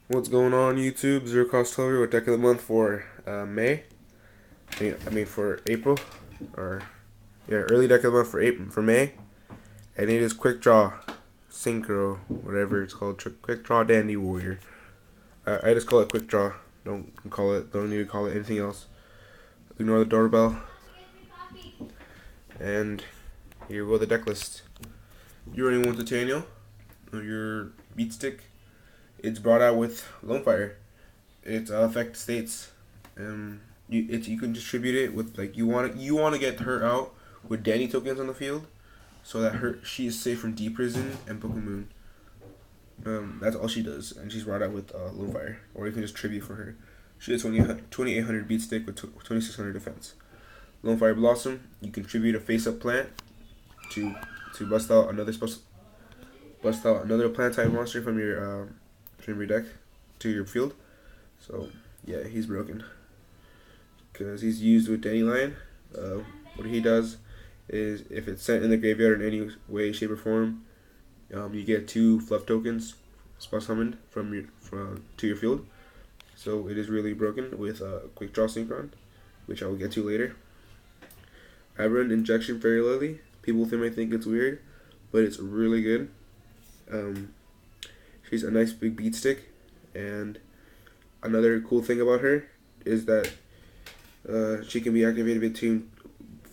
What's going on YouTube? Zero Cost Total with Deck of the Month for May. For April, or early Deck of the Month for April for May, and it is Quick Draw, Synchro, whatever it's called, Quick Draw Dandy Warrior. I just call it Quick Draw. Don't need to call it anything else. Ignore the doorbell. And here go the deck list. You're running with Daniel, your beat stick. It's brought out with Lone Fire. Its effect states, you can distribute it with you want to get her out with Danny tokens on the field, so that she is safe from Deep Prison and Book of Moon. That's all she does, and she's brought out with Lone Fire, or you can just tribute for her. She has 2800 beat stick with 2600 defense. Lone Fire Blossom, you contribute a face up plant to bust out another plant type monster from your deck to your field. So yeah, he's broken because he's used with Dandelion. What he does is if it's sent in the graveyard in any way, shape, or form, you get 2 fluff tokens spell summoned to your field. So it is really broken with Quick Draw Synchron, which I will get to later. I run Injection Fairy Lily. People might think it's weird, but it's really good. She's a nice big beat stick, and another cool thing about her is that she can be activated between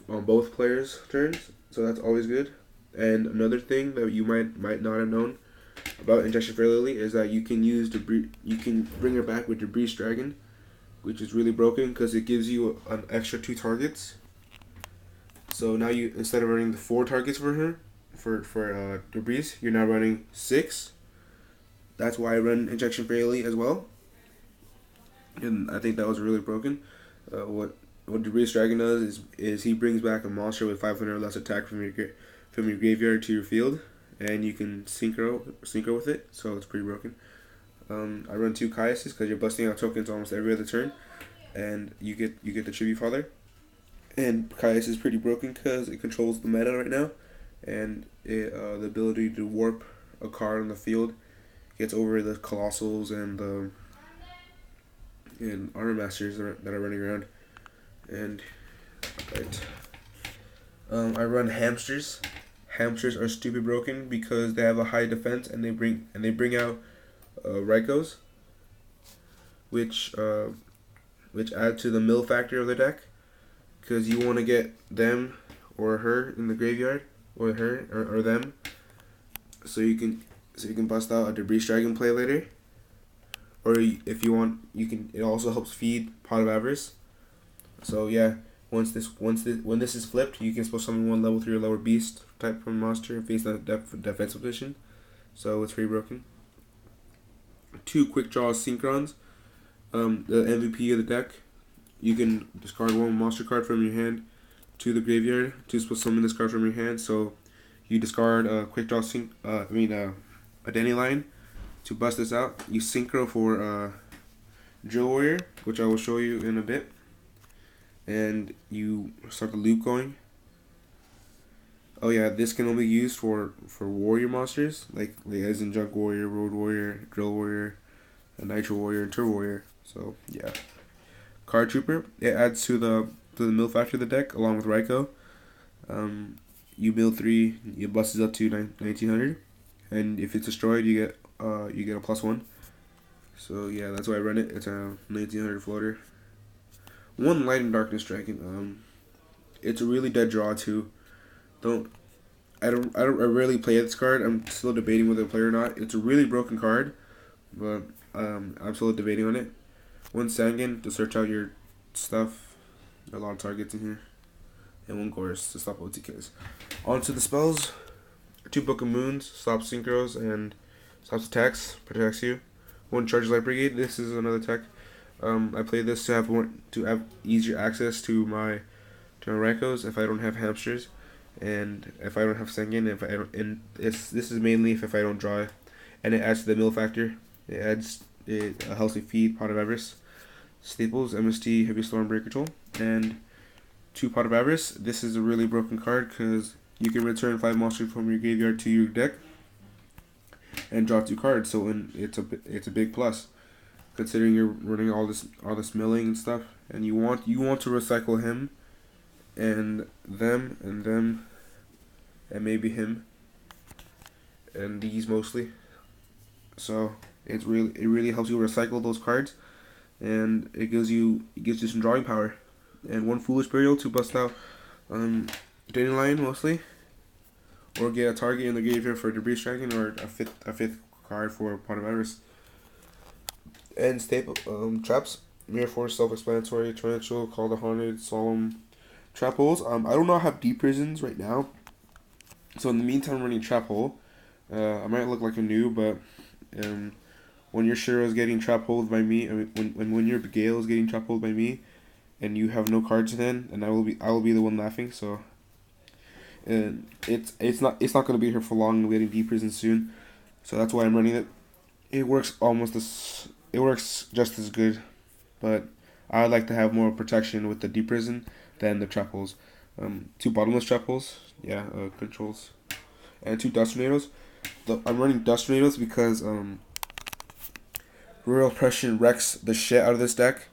on both players' turns, so that's always good. And another thing that you might not have known about Injection Fairy Lily is that you can bring her back with Debris Dragon, which is really broken because it gives you an extra 2 targets. So now instead of running the 4 targets for her for Debris, you're now running 6. That's why I run Injection Fairy Lily as well. And I think that was really broken. What Debris Dragon does is he brings back a monster with 500 or less attack from your graveyard to your field, and you can synchro with it. So it's pretty broken. I run 2 Caiuses because you're busting out tokens almost every other turn, and you get the Tribute Father. And Caius is pretty broken because it controls the meta right now, and the ability to warp a card on the field gets over the Colossals and Armor Masters that are running around. And I run Hamsters. Hamsters are stupid broken because they have a high defense, and they bring out Rykos, which add to the mill factor of the deck, because you want to get them or her in the graveyard, or her or them, so you can bust out a Debris Dragon play later. Or if you want, you can. It also helps feed Pot of Avarice. So yeah, when this is flipped, you can supposed summon 1 level 3 or lower beast type from monster and face that defensive position. So it's pretty broken. 2 Quick Draw Synchrons. The MVP of the deck. You can discard 1 monster card from your hand to the graveyard to supposed summon this card from your hand. So you discard a Quick Draw a Dandelion to bust this out. You synchro for Drill Warrior, which I will show you in a bit, and you start the loop going. Oh yeah, this can only be used for warrior monsters, like as in Junk Warrior, Road Warrior, Drill Warrior, Nitro Warrior, and Turbo Warrior. So yeah, Card Trooper, it adds to the mill factor of the deck along with Raikou. You mill 3, you bust it up to 1900, and if it's destroyed, you get a +1. So yeah, that's why I run it. It's a 1900 floater. 1 Light and Darkness Dragon. It's a really dead draw too. I rarely play this card. I'm still debating whether to play or not. It's a really broken card, but I'm still debating on it. 1 Sangan to search out your stuff. There are a lot of targets in here. And 1 Chorus to stop OTKs. On to the spells. 2 Book of Moons, stops synchros and stops attacks, protects you. 1 Charge Light Brigade. This is another tech. I play this to have easier access to my Rykos if I don't have Hamsters, and if I don't have Sengen. This is mainly if I don't draw, and it adds to the mill factor. It helps me feed Pot of Avarice, Staples, MST, Heavy Storm, Breaker Toll, and 2 Pot of Avarice. This is a really broken card because you can return 5 monsters from your graveyard to your deck and draw 2 cards. So it's a big plus. considering you're running all this milling and stuff, and you want to recycle him and them and them and maybe him and these mostly. So it really helps you recycle those cards, and it gives you some drawing power. And one foolish burial to bust out Dandelion mostly, or get a target in the graveyard for debris striking, or a fifth card for Pot of Avarice. And staple traps: Mirror Force, self-explanatory, Torrential, Call the Haunted, Solemn, Trap Holes. I do not have deep prisons right now, so in the meantime I'm running Trap Hole. I might look like a noob, but when your Shiro is getting trap holed by me, when your Gale is getting trap holed by me, and you have no cards in hand, and I will be the one laughing. So, and it's not gonna be here for long. I'm getting deep prison soon, so that's why I'm running it. It works just as good, but I like to have more protection with the deep prison than the trap holes. 2 bottomless trap holes, controls, and 2 dust tornadoes. I'm running dust tornadoes because Royal Oppression wrecks the shit out of this deck.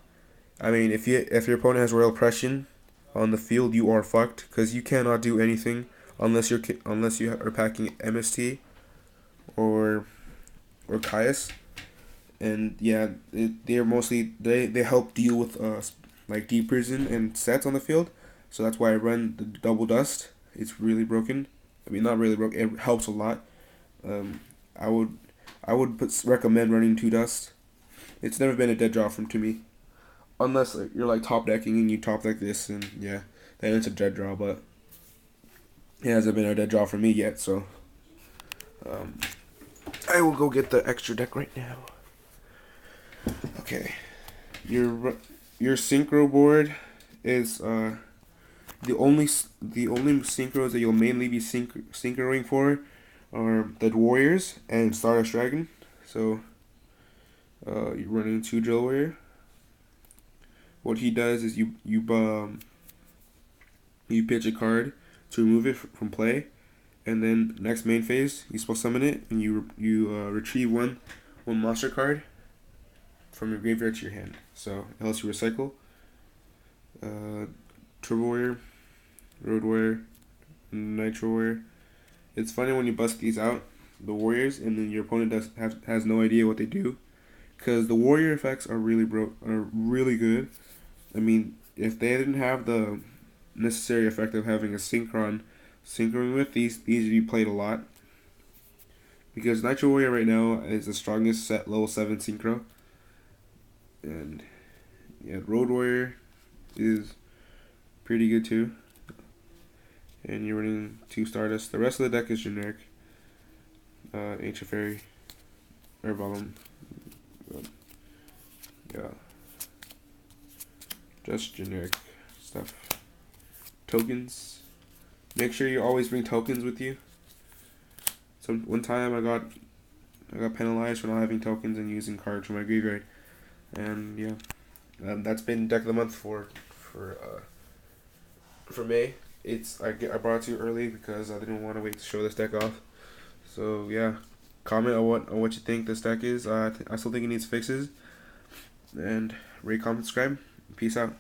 I mean, if your opponent has Royal Oppression on the field, you are fucked, because you cannot do anything unless you are packing MST or Caius. And yeah, they help deal with like deep prison and sets on the field. So that's why I run the double dust. It's really broken. I mean, not really broken. It helps a lot. I would recommend running 2 dust. It's never been a dead draw to me, unless you're like top decking and you top deck this, and yeah, then it's a dead draw. But it hasn't been a dead draw for me yet. So I will go get the extra deck right now. Okay, your synchro board is the only synchros that you'll mainly be synchroing for are the Warriors and Stardust Dragon. So you're running 2 Drill Warrior. What he does is you pitch a card to remove it from play, and then next main phase you spell summon it, and you retrieve one monster card from your graveyard to your hand. So it helps you recycle. Turbo Warrior, Road Warrior, Nitro Warrior. It's funny when you bust these out, the Warriors, and then your opponent has no idea what they do, because the Warrior effects are really good. I mean, if they didn't have the necessary effect of having a synchroning with these would be played a lot, because Nitro Warrior right now is the strongest set level 7 synchro, and yeah, Road Warrior is pretty good too. And you're running 2 Stardust. The rest of the deck is generic. Ancient Fairy, Airbolum, yeah, just generic stuff. Tokens. Make sure you always bring tokens with you. So one time I got penalized for not having tokens and using cards from my graveyard, and yeah, that's been deck of the month for May. I brought it to you early because I didn't want to wait to show this deck off. So yeah, comment on what you think this deck is. I still think it needs fixes. And rate, comment, subscribe. Peace out.